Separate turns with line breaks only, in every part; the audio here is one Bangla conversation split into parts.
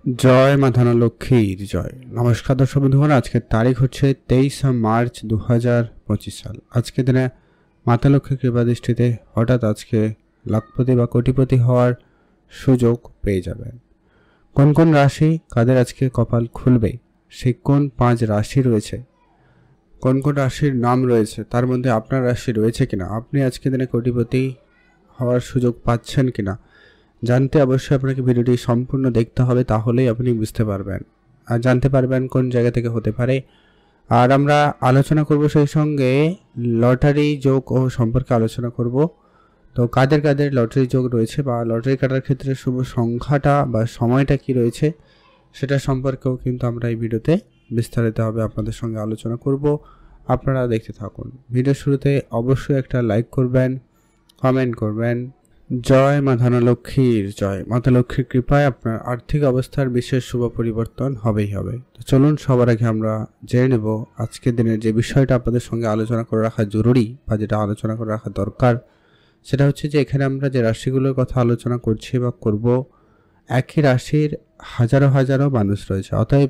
জয় মা ধনলক্ষ্মীর জয়। নমস্কার দর্শক বন্ধুগণ, আজকের তারিখ হচ্ছে 23 মার্চ 2025 সাল। আজকে দিনে মাতা লক্ষ্মীর কৃপা দৃষ্টিতে হঠাৎ আজকে লাখপতি বা কোটিপতি হওয়ার সুযোগ পেয়ে যাবেন। কোন কোন রাশি কাদের আজকে কপাল খুলবে, সেই কোন 5 রাশি রয়েছে, কোন কোন রাশির নাম রয়েছে, তার মধ্যে আপনার রাশি রয়েছে কিনা, আপনি আজকে দিনে কোটিপতি হওয়ার সুযোগ পাচ্ছেন কিনা জানতে অবশ্যই আপনাকে ভিডিওটি সম্পূর্ণ দেখতে হবে, তাহলেই আপনি বুঝতে পারবেন আর জানতে পারবেন কোন জায়গা থেকে হতে পারে। আর আমরা আলোচনা করব সেই সঙ্গে লটারি যোগ ও সম্পর্কে আলোচনা করব। তো কাদের কাদের লটারি যোগ রয়েছে বা লটারি কাটার ক্ষেত্রে শুভ সংখ্যাটা বা সময়টা কি রয়েছে সেটা সম্পর্কেও কিন্তু আমরা এই ভিডিওতে বিস্তারিতভাবে আপনাদের সঙ্গে আলোচনা করব। আপনারা দেখতে থাকুন। ভিডিও শুরুতে অবশ্যই একটা লাইক করবেন, কমেন্ট করবেন। জয় মা ধনলক্ষ্মীর জয়। মাতা লক্ষ্মীর কৃপায় আপনার আর্থিক অবস্থার বিশেষ শুভ পরিবর্তন হবেই হবে। তো চলুন সবার আগে আমরা জেনে নেব আজকের দিনের যে বিষয়টা আপনাদের সঙ্গে আলোচনা করে রাখা জরুরি বা যেটা আলোচনা করে রাখা দরকার, সেটা হচ্ছে যে এখানে আমরা যে রাশিগুলোর কথা আলোচনা করছি বা করব, একই রাশির হাজারো হাজারো মানুষ রয়েছে। অতএব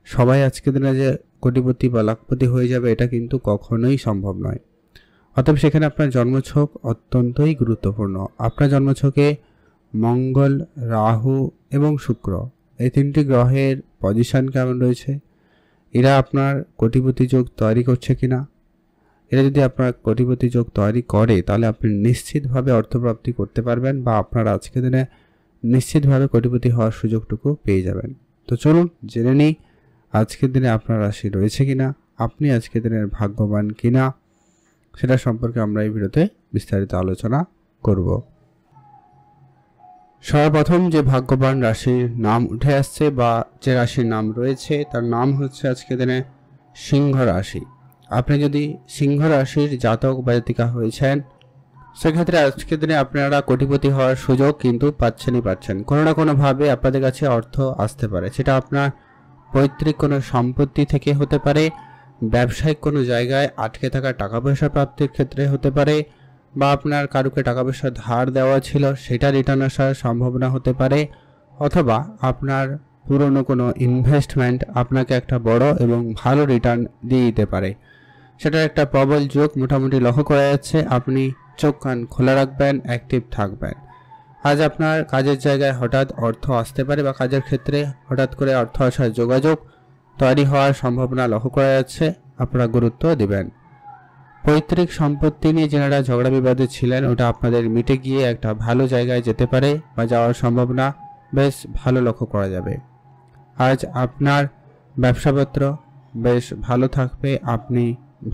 সবাই আজকের দিনে যে কোটিপতি বা লাখপতি হয়ে যাবে এটা কিন্তু কখনোই সম্ভব নয়। অতএব সেখানে আপনার জন্মছক অত্যন্তই গুরুত্বপূর্ণ। আপনার জন্মছকে মঙ্গল, রাহু এবং শুক্র এই তিনটি গ্রহের পজিশন কেমন রয়েছে, এরা আপনার কোটিপতি যোগ তৈরি করছে কিনা। এরা যদি আপনার কোটিপতি যোগ তৈরি করে তাহলে আপনি নিশ্চিতভাবে অর্থপ্রাপ্তি করতে পারবেন বা আপনার আজকের দিনে নিশ্চিতভাবে কোটিপতি হওয়ার সুযোগটুকু পেয়ে যাবেন। তো চলুন জেনে নিই আজকের দিনে আপনার রাশি রয়েছে কিনা, আপনি আজকের দিনের ভাগ্যবান কিনা, সেটা সম্পর্কে আমরা এই ভিডিওতে বিস্তারিত আলোচনা করব। সর্বপ্রথম যে ভাগ্যবান রাশির নাম উঠে আসছে বা যে রাশির নাম রয়েছে তার নাম হচ্ছে আজকে দিনে সিংহ রাশি। আপনি যদি সিংহ রাশির জাতক বা জাতিকা হয়েছেন সেক্ষেত্রে আজকের দিনে আপনারা কোটিপতি হওয়ার সুযোগ কিন্তু পাচ্ছেন। কোনো না কোনোভাবে আপনাদের কাছে অর্থ আসতে পারে, সেটা আপনার পৈতৃক কোনো সম্পত্তি থেকে হতে পারে, ব্যবসায়িক কোনো জায়গায় আটকে থাকা টাকা পয়সা প্রাপ্তির ক্ষেত্রে হতে পারে, বা আপনার কারুকে টাকা পয়সা ধার দেওয়া ছিল সেটা রিটার্ন আসার সম্ভাবনা হতে পারে, অথবা আপনার পুরনো কোনো ইনভেস্টমেন্ট আপনাকে একটা বড় এবং ভালো রিটার্ন দিয়ে দিতে পারে। সেটার একটা প্রবল যোগ মোটামুটি লক্ষ্য করা যাচ্ছে। আপনি চোখ কান খোলা রাখবেন, অ্যাক্টিভ থাকবেন। আজ আপনার কাজের জায়গায় হঠাৎ অর্থ আসতে পারে বা কাজের ক্ষেত্রে হঠাৎ করে অর্থ আসার যোগাযোগ তৈরি হওয়ার সম্ভাবনা লক্ষ্য করা যাচ্ছে। আপনারা গুরুত্ব দিবেন। পৈতৃক সম্পত্তি নিয়ে যারা ঝগড়া বিবাদে ছিলেন ওটা আপনাদের মিটে গিয়ে একটা ভালো জায়গায় যেতে পারে বা যাওয়ার সম্ভাবনা বেশ ভালো লক্ষ্য করা যাবে। আজ আপনার ব্যবসাপত্র বেশ ভালো থাকবে, আপনি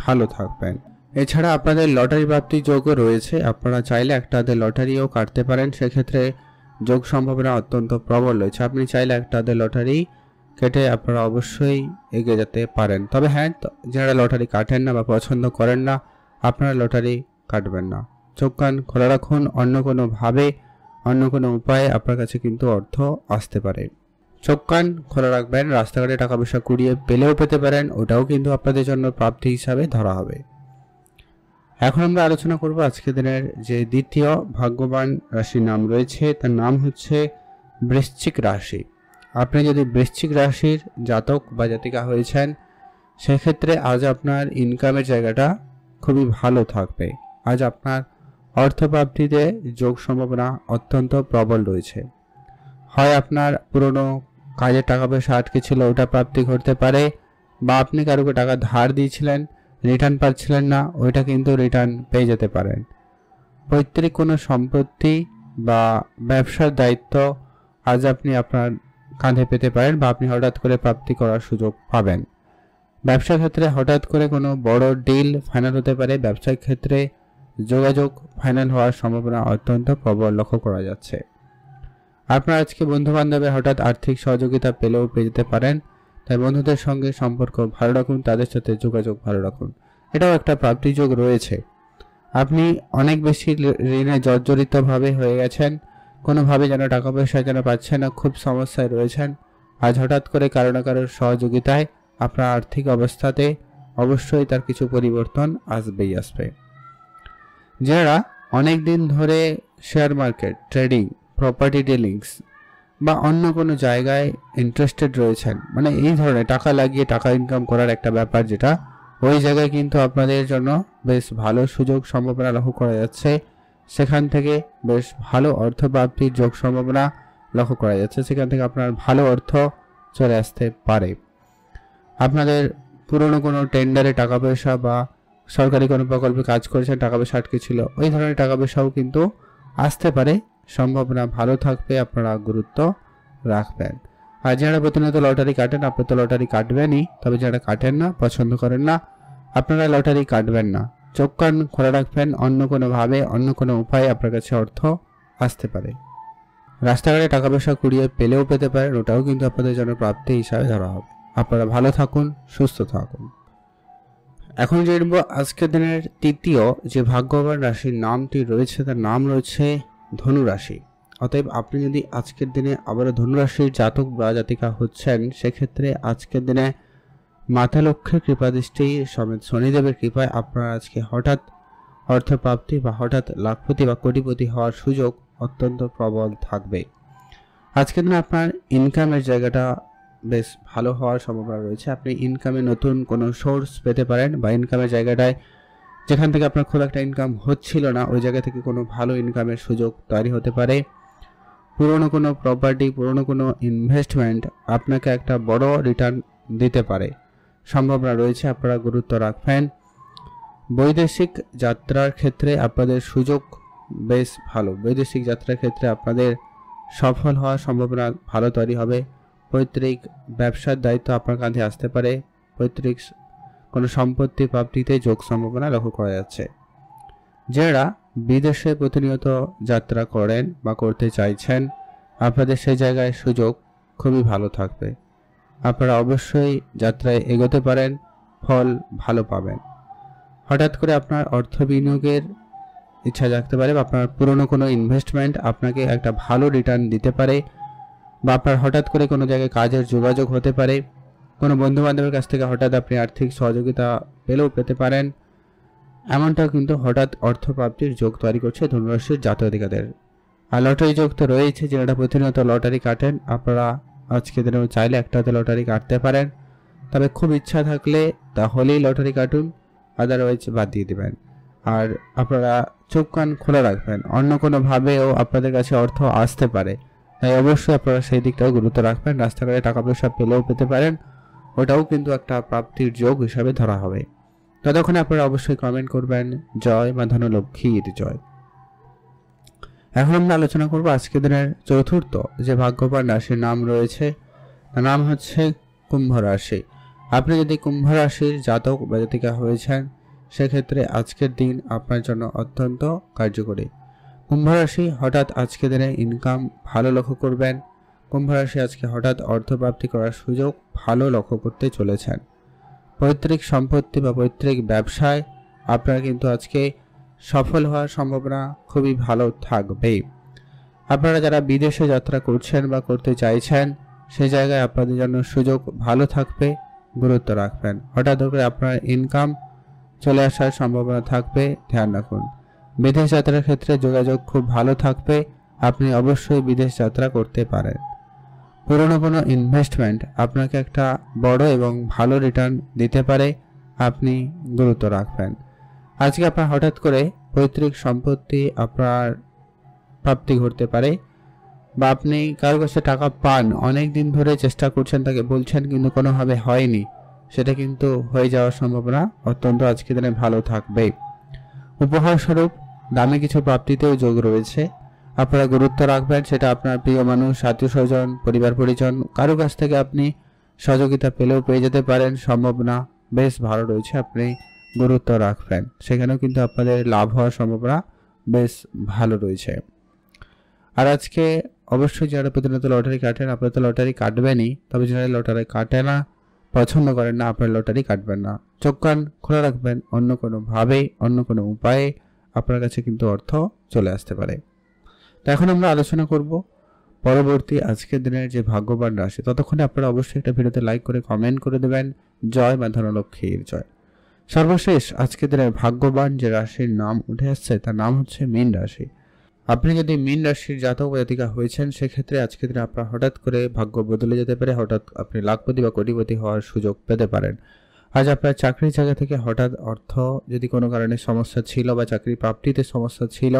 ভালো থাকবেন। এছাড়া আপনাদের লটারি প্রাপ্তি যোগও রয়েছে। আপনারা চাইলে একটা লটারিও কাটতে পারেন, সেক্ষেত্রে যোগ সম্ভাবনা অত্যন্ত প্রবল রয়েছে। আপনি চাইলে একটা লটারি কেটে আপনারা অবশ্যই এগিয়ে যেতে পারেন। তবে হ্যাঁ, যারা লটারি কাটেন না বা পছন্দ করেন না আপনারা লটারি কাটবেন না। চোখ কান খোলা রাখুন, অন্য কোনো উপায়ে আপনার কাছে কিন্তু অর্থ আসতে পারে। চোখ কান খোলা রাখবেন। রাস্তাঘাটে টাকা পয়সা কুড়িয়ে পেলেও পেতে পারেন, ওটাও কিন্তু আপনাদের জন্য প্রাপ্তি হিসাবে ধরা হবে। এখন আমরা আলোচনা করব আজকের দিনের যে দ্বিতীয় ভাগ্যবান রাশির নাম রয়েছে তার নাম হচ্ছে বৃশ্চিক রাশি। আপনি যদি বৃশ্চিক রাশির জাতক বা জাতিকা হয়েছেন সেক্ষেত্রে আজ আপনার ইনকামের জায়গাটা খুবই ভালো থাকবে। আজ আপনার অর্থপ্রাপ্তিতে যোগ সম্ভাবনা অত্যন্ত প্রবল রয়েছে। হয় আপনার পুরনো কাজের টাকা পয়সা আটকে ছিল ওটা প্রাপ্তি ঘটতে পারে, বা আপনি কারোকে টাকা ধার দিয়েছিলেন রিটার্ন পাচ্ছিলেন না, ওইটা কিন্তু রিটার্ন পেয়ে যেতে পারেন। পৈতৃক কোনো সম্পত্তি বা ব্যবসার দায়িত্ব আজ আপনি আপনার কাঁধে পেতে পারেন বা আপনি হঠাৎ করে প্রাপ্তি করার সুযোগ পাবেন। ব্যবসার ক্ষেত্রে হঠাৎ করে কোনো বড় ডিল ফাইনাল হতে পারে। ব্যবসায়িক ক্ষেত্রে যোগাযোগ ফাইনাল হওয়ার সম্ভাবনা অত্যন্ত প্রবল লক্ষ্য করা যাচ্ছে। আপনার আজকে বন্ধু বান্ধবের হঠাৎ আর্থিক সহযোগিতা পেলেও পেয়ে যেতে পারেন। তাই বন্ধুদের সঙ্গে সম্পর্ক ভালো রাখুন, তাদের সাথে যোগাযোগ ভালো রাখুন, এটাও একটা প্রাপ্তি যোগ রয়েছে। আপনি অনেক বেশি ঋণে জর্জরিতভাবে হয়ে গেছেন, কোনোভাবে যেন টাকা পয়সা যেন পাচ্ছেন না, খুব সমস্যায় রয়েছেন। আজ হঠাৎ করে কারো না কারোর সহযোগিতায় আপনার আর্থিক অবস্থাতে অবশ্যই তার কিছু পরিবর্তন আসবেই আসবে। যারা অনেক দিন ধরে share market, trading, property dealings বা অন্য কোনো জায়গায় ইন্টারেস্টেড রয়েছেন, মানে এই ধরনের টাকা লাগিয়ে টাকা ইনকাম করার একটা ব্যাপার, যেটা ওই জায়গায় কিন্তু আপনাদের জন্য বেশ ভালো সুযোগ সম্ভাবনা লক্ষ্য করা যাচ্ছে। সেখান থেকে বেশ ভালো অর্থ প্রাপ্তির যোগ সম্ভাবনা লক্ষ্য করা যাচ্ছে। সেখান থেকে আপনার ভালো অর্থ চলে আসতে পারে। আপনাদের পুরনো কোনো টেন্ডারে টাকা পয়সা বা সরকারি কোনো প্রকল্পে কাজ করেছেন, টাকা পয়সা আটকে ছিল, ওই ধরনের টাকা পয়সাও কিন্তু আসতে পারে, সম্ভাবনা ভালো থাকবে, আপনারা গুরুত্ব রাখবেন। আর যারা প্রতিনিয়ত লটারি কাটেন, আপনি তো লটারি কাটবেনই, তবে যারা কাটেন না, পছন্দ করেন না, আপনারা লটারি কাটবেন না। চোখ কান খোলা রাখবেন, অন্য কোনোভাবে অন্য কোনো উপায়ে আপনার কাছে অর্থ আসতে পারে। রাস্তাঘাটে টাকা পয়সা কুড়িয়ে পেলেও পেতে পারেন, ওটাও কিন্তু আপনাদের জন্য প্রাপ্তি হিসাবে ধরা হবে। আপনারা ভালো থাকুন, সুস্থ থাকুন। এখন জানবো আজকের দিনের তৃতীয় যে ভাগ্যবান রাশির নামটি রয়েছে, তার নাম রয়েছে ধনু রাশি। অতএব আপনি যদি আজকের দিনে আবারও ধনু রাশির জাতক বা জাতিকা হচ্ছেন, সেক্ষেত্রে আজকের দিনে মাতা লক্ষ্মীর কৃপাদৃষ্টি সমেত শনিদেবের কৃপায় আপনার আজকে হঠাৎ অর্থপ্রাপ্তি বা হঠাৎ লাখপতি বা কোটিপতি হওয়ার সুযোগ অত্যন্ত প্রবল থাকবে। আজকের দিনে আপনার ইনকামের জায়গাটা বেশ ভালো হওয়ার সম্ভাবনা রয়েছে। আপনি ইনকামে নতুন কোনো সোর্স পেতে পারেন, বা ইনকামের জায়গাটায় যেখান থেকে আপনার খুব একটা ইনকাম হচ্ছিল না, ওই জায়গা থেকে কোনো ভালো ইনকামের সুযোগ তৈরি হতে পারে। পুরনো কোনো প্রপার্টি, পুরনো কোনো ইনভেস্টমেন্ট আপনাকে একটা বড় রিটার্ন দিতে পারে, সম্ভাবনা রয়েছে, আপনারা গুরুত্ব রাখবেন। বৈদেশিক যাত্রার ক্ষেত্রে আপনাদের সুযোগ বেশ ভালো। বৈদেশিক যাত্রার ক্ষেত্রে আপনাদের সফল হওয়ার সম্ভাবনা ভালো তৈরি হবে। পৈতৃক ব্যবসার দায়িত্ব আপনার কাঁধে আসতে পারে। পৈতৃক কোনো সম্পত্তি প্রাপ্তিতে যোগ সম্ভাবনা লক্ষ্য করা যাচ্ছে। যারা বিদেশে প্রতিনিয়ত যাত্রা করেন বা করতে চাইছেন, আপনাদের সেই জায়গায় সুযোগ খুবই ভালো থাকবে। আপনারা অবশ্যই যাত্রায় এগোতে পারেন, ফল ভালো পাবেন। হঠাৎ করে আপনার অর্থ বিনিয়োগের ইচ্ছা জাগতে পারে, বা আপনার পুরনো কোনো ইনভেস্টমেন্ট আপনাকে একটা ভালো রিটার্ন দিতে পারে, বা আপনার হঠাৎ করে কোনো জায়গায় কাজের যোগাযোগ হতে পারে। কোনো বন্ধু বান্ধবের কাছ থেকে হঠাৎ আপনি আর্থিক সহযোগিতা পেলেও পেতে পারেন। এমনটাও কিন্তু হঠাৎ অর্থপ্রাপ্তির যোগ তৈরি করছে ধনুরাশির জাতক-জাতিকাদের। আর লটারি যোগ তো রয়েছে, যারা প্রতিনিয়ত লটারি কাটেন, আপনারা আজকে দিনেও চাইলে একটাতে লটারি কাটতে পারেন। তবে খুব ইচ্ছা থাকলে তাহলেই লটারি কাটুন, আদারওয়াইজ বাদ দিয়ে দেবেন। আর আপনারা চোখ কান খোলা রাখবেন, অন্য কোনোভাবেও আপনাদের কাছে অর্থ আসতে পারে, তাই অবশ্যই আপনারা সেই দিকটাও গুরুত্ব রাখবেন। রাস্তাঘাটে টাকা পয়সা পেলেও পেতে পারেন, ওটাও কিন্তু একটা প্রাপ্তির যোগ হিসাবে ধরা হবে। ততক্ষণে আপনারা অবশ্যই কমেন্ট করবেন জয় মা ধনলক্ষ্মীর জয়। এখন আমরা আলোচনা করব আজকের দিনের চতুর্থ যে ভাগ্যবান রাশির নাম রয়েছে, তার নাম হচ্ছে কুম্ভ রাশি। আপনি যদি কুম্ভ রাশির জাতক বা জাতিকা হয়েছেন, সেক্ষেত্রে আজকের দিন আপনার জন্য অত্যন্ত কার্যকরী। কুম্ভ রাশি হঠাৎ আজকের দিনে ইনকাম ভালো লক্ষ্য করবেন। কুম্ভ রাশি আজকে হঠাৎ অর্থপ্রাপ্তি করার সুযোগ ভালো লক্ষ্য করতে চলেছেন। পৈতৃক সম্পত্তি বা পৈতৃক ব্যবসায় আপনারা কিন্তু আজকে সফল হওয়ার সম্ভাবনা খুবই ভালো থাকবে। আপনারা যারা বিদেশে যাত্রা করছেন বা করতে চাইছেন, সেই জায়গায় আপনাদের জন্য সুযোগ ভালো থাকবে, গুরুত্ব রাখবেন। হঠাৎ করে আপনার ইনকাম চলে আসার সম্ভাবনা থাকবে, ধ্যান রাখুন। বিদেশ যাত্রার ক্ষেত্রে যোগাযোগ খুব ভালো থাকবে, আপনি অবশ্যই বিদেশ যাত্রা করতে পারেন। পুরনো কোনো ইনভেস্টমেন্ট আপনাকে একটা বড় এবং ভালো রিটার্ন দিতে পারে, আপনি গুরুত্ব রাখবেন। আজকে আপনার হঠাৎ করে পৈতৃক সম্পত্তি আপনার প্রাপ্তি ঘটতে পারে, বা আপনি কারো কাছে টাকা পান, অনেক দিন ধরে চেষ্টা করছেন, তাকে বলছেন কিন্তু কোনোভাবে হয়নি, সেটা কিন্তু হয়ে যাওয়ার সম্ভাবনা অত্যন্ত আজকের দিনে ভালো থাকবে। উপহার স্বরূপ দামি কিছু প্রাপ্তিতেও যোগ রয়েছে, আপনারা গুরুত্ব রাখবেন। সেটা আপনার প্রিয় মানুষ, আত্মীয় স্বজন, পরিবার পরিজন, কারো কাছ থেকে আপনি সহযোগিতা পেলেও পেয়ে যেতে পারেন, সম্ভাবনা বেশ ভালো রয়েছে, আপনি গুরুত্ব রাখবেন। সেখানেও কিন্তু আপনাদের লাভ হওয়ার সম্ভাবনা বেশ ভালো রয়েছে। আর আজকে অবশ্যই যারা প্রতিনিয়ত লটারি কাটেন, আপনারা তো লটারি কাটবেনই, তবে যারা লটারি কাটে না, পছন্দ করেন না, আপনার লটারি কাটবেন না। চোখ কান খোলা রাখবেন, অন্য কোনোভাবে অন্য কোনো উপায়ে আপনার কাছে কিন্তু অর্থ চলে আসতে পারে। তো এখন আমরা আলোচনা করব পরবর্তী আজকের দিনের যে ভাগ্যবান রাশি। ততক্ষণে আপনারা অবশ্যই একটা ভিডিওতে লাইক করে কমেন্ট করে দেবেন জয় মা ধনলক্ষ্মীর জয়। সর্বশেষ আজকের দিনের ভাগ্যবান যে রাশির নাম উঠে আসছে, তার নাম হচ্ছে মীন রাশি। আপনি যদি মীন রাশির জাতক বা জাতিকা হয়েছেন, সেক্ষেত্রে আজকের দিনে আপনার হঠাৎ করে ভাগ্য বদলে যেতে পারে, হঠাৎ আপনি লাখপতি বা কোটিপতি হওয়ার সুযোগ পেতে পারেন। আজ আপনার চাকরির জায়গা থেকে হঠাৎ অর্থ যদি কোনো কারণে সমস্যা ছিল বা চাকরি প্রাপ্তিতে সমস্যা ছিল,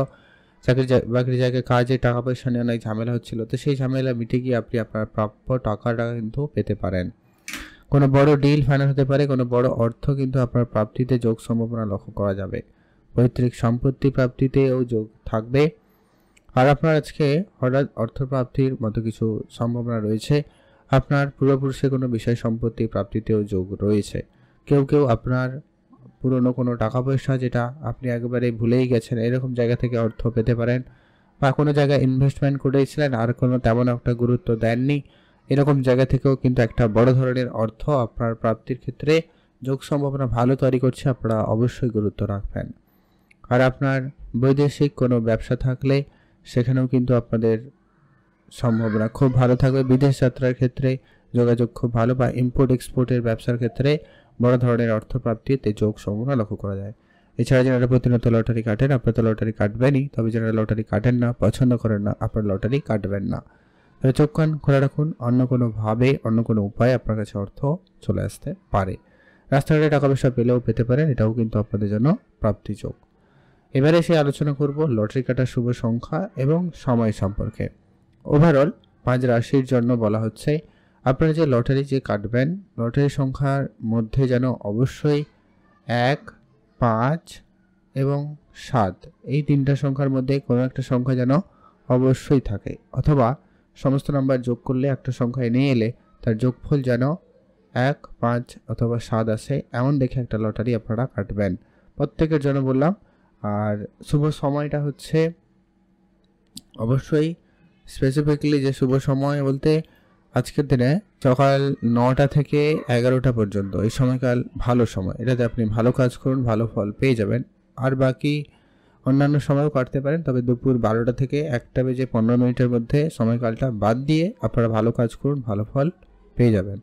বাকরি জায়গায় কাজে টাকা পয়সা নিয়ে অনেক ঝামেলা হচ্ছিল, তো সেই ঝামেলা মিটে গিয়ে আপনি আপনার প্রাপ্য টাকাটা কিন্তু পেতে পারেন। কোনো বড় ডিল ফাইনাল হতে পারে, কোনো বড় অর্থ কিন্তু আপনার প্রাপ্তিতে যোগ সম্ভাবনা লক্ষ্য করা যাবে। পৈতৃক সম্পত্তি প্রাপ্তিতেও যোগ থাকবে। আর আপনার আজকে হঠাৎ অর্থপ্রাপ্তির মতো কিছু সম্ভাবনা রয়েছে। আপনার পূর্বপুরুষের কোনো বিষয় সম্পত্তি প্রাপ্তিতেও যোগ রয়েছে। কেউ আপনার পুরনো কোনো টাকা পয়সা যেটা আপনি একেবারে ভুলেই গেছেন, এরকম জায়গা থেকে অর্থ পেতে পারেন। বা কোনো জায়গায় ইনভেস্টমেন্ট করেছিলেন আর কোনো তেমন একটা গুরুত্ব দেননি, এরকম জায়গা থেকেও কিন্তু একটা বড় ধরনের অর্থ আপনার প্রাপ্তির ক্ষেত্রে যোগ সম্ভাবনা ভালো তৈরি করছে। আপনারা অবশ্যই গুরুত্ব রাখবেন। আর আপনার বৈদেশিক কোনো ব্যবসা থাকলে সেখানেও কিন্তু আপনাদের সম্ভাবনা খুব ভালো থাকবে। বিদেশ যাত্রার ক্ষেত্রে যোগাযোগ খুব ভালো, বা ইম্পোর্ট এক্সপোর্টের ব্যবসার ক্ষেত্রে বড় ধরনের অর্থপ্রাপ্তিতে যোগ সম্ভাবনা লক্ষ্য করা যায়। এছাড়া যারা প্রতিনিয়ত লটারি কাটেন, আপনারা তো লটারি কাটবেনই, তবে যারা লটারি কাটেন না, পছন্দ করেন না, আপনার লটারি কাটবেন না। তবে চোখ কান খোলা রাখুন, অন্য কোনোভাবে অন্য কোনো উপায়ে আপনার কাছে অর্থ চলে আসতে পারে। রাস্তাঘাটে টাকা পয়সা পেলেও পেতে পারেন, এটাও কিন্তু আপনাদের জন্য প্রাপ্তি যোগ। এবারে সে আলোচনা করব লটারি কাটার শুভ সংখ্যা এবং সময় সম্পর্কে। ওভারঅল 5 রাশির জন্য বলা হচ্ছে, আপনারা যে লটারি কাটবেন, লটারির সংখ্যার মধ্যে যেন অবশ্যই 1, 5 এবং 7 এই 3টা সংখ্যার মধ্যে কোনো একটা সংখ্যা যেন অবশ্যই থাকে, অথবা সমস্ত নাম্বার যোগ করলে একটা সংখ্যা নিয়ে এলে তার যোগফল যেন 1, 5 অথবা 7 আসে, এমন দেখে একটা লটারি আপনারা কাটবেন। প্রত্যেকের জন্য বললাম। আর শুভ সময়টা হচ্ছে অবশ্যই স্পেসিফিকলি যে শুভ সময় বলতে আজকের দিনে সকাল 9টা থেকে 11টা পর্যন্ত এই সময়কাল ভালো সময়। এটাতে আপনি ভালো কাজ করুন, ভালো ফল পেয়ে যাবেন। আর বাকি অন্যান্য সময়ও কাটতে পারেন, তবে দুপুর 12টা থেকে 1টা বেজে 15 মিনিটের মধ্যে সময়কালটা বাদ দিয়ে আপনারা ভালো কাজ করুন, ভালো ফল পেয়ে যাবেন।